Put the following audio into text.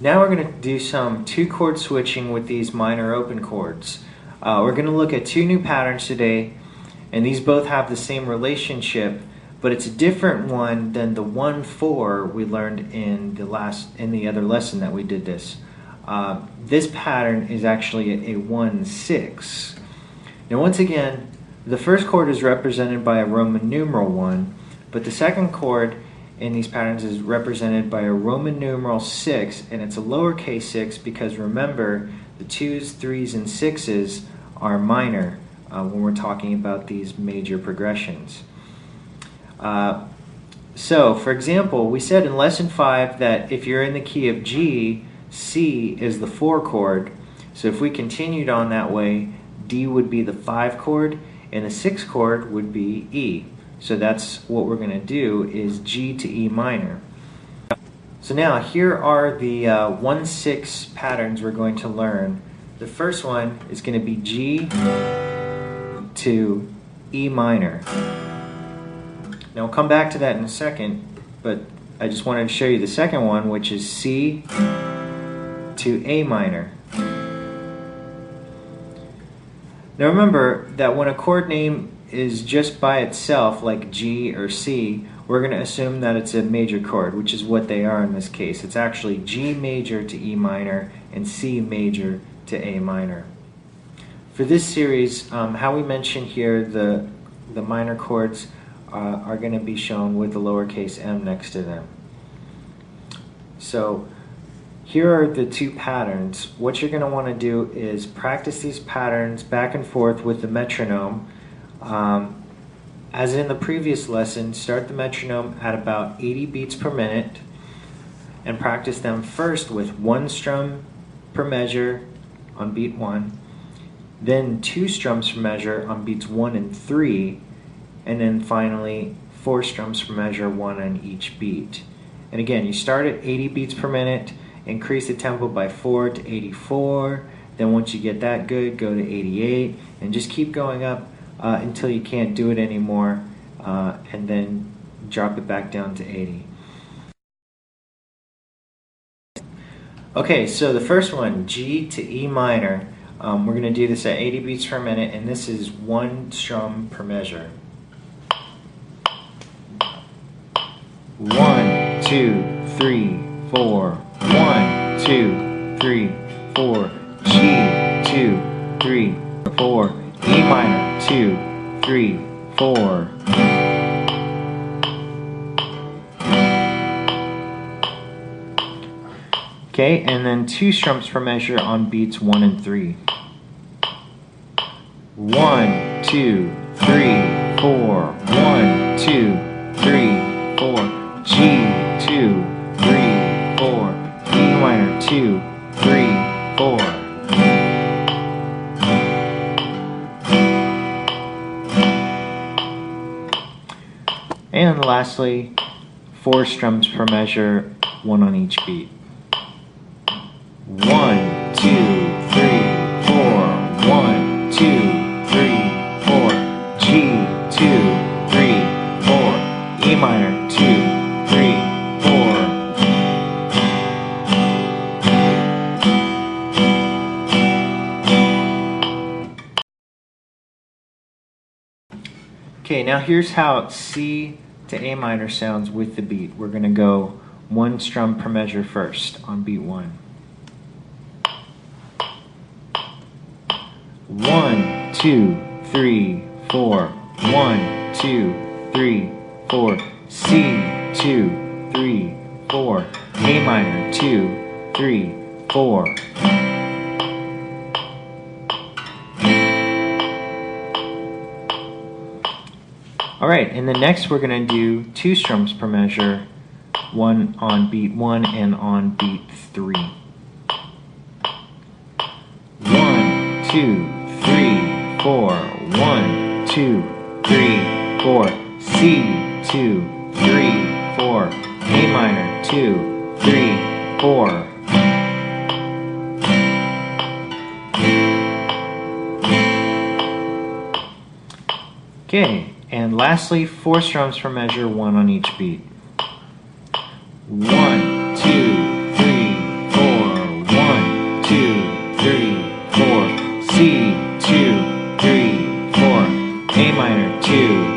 Now we're going to do some two-chord switching with these minor open chords. We're going to look at two new patterns today, and these both have the same relationship, but it's a different one than the 1-4 we learned in the other lesson that we did this. This pattern is actually a 1-6. Now once again, the first chord is represented by a Roman numeral 1, but the second chord in these patterns is represented by a Roman numeral 6, and it's a lowercase 6 because remember, the 2s, 3s, and 6s are minor when we're talking about these major progressions. So, for example, we said in lesson 5 that if you're in the key of G, C is the 4 chord. So if we continued on that way, D would be the 5 chord, and the 6 chord would be E. So that's what we're going to do, is G to E minor. So now here are the 1-6 patterns we're going to learn. The first one is going to be G to E minor. Now we'll come back to that in a second, but I just wanted to show you the second one, which is C to A minor. Now remember that when a chord name is just by itself, like G or C, we're going to assume that it's a major chord, which is what they are in this case. It's actually G major to E minor and C major to A minor. For this series, how we mentioned here, the minor chords are going to be shown with the lowercase m next to them. So here are the two patterns. What you're going to want to do is practice these patterns back and forth with the metronome. As in the previous lesson, start the metronome at about 80 beats per minute and practice them first with 1 strum per measure on beat 1, then 2 strums per measure on beats 1 and 3, and then finally 4 strums per measure, 1 on each beat. And again, you start at 80 beats per minute, increase the tempo by 4 to 84, then once you get that good, go to 88, and just keep going up until you can't do it anymore, and then drop it back down to 80. Okay, so the first one, G to E minor, we're going to do this at 80 beats per minute, and this is 1 strum per measure. 1, 2, 3, 4. 1, 2, 3, 4. G, 2, 3, 4. E minor, 2, 3, 4. Okay, and then 2 strums per measure on beats 1 and 3. 1, 2, 3, 4. 1, 2, 3, 4. G, 2, 3, 4. E minor, 2, 3, 4. And lastly, 4 strums per measure, 1 on each beat. 1, 2, 3, 4. 1, 2, 3, 4. G, 2, 3, 4. E minor, 2, 3, 4. Okay, now here's how C to A minor sounds with the beat. We're going to go 1 strum per measure first on beat 1. 1, 2, 3, 4. 1, 2, 3, 4. C, 2, 3, 4. A minor, 2, 3, 4. Alright, and then next we're going to do 2 strums per measure, 1 on beat 1 and on beat 3. 1, 2, 3, 4. 1, 2, 3, 4. C, 2, 3, 4. A minor, 2, 3, 4. Okay, and lastly, 4 strums per measure, 1 on each beat. 1, 2, 3, 4. A minor, 2,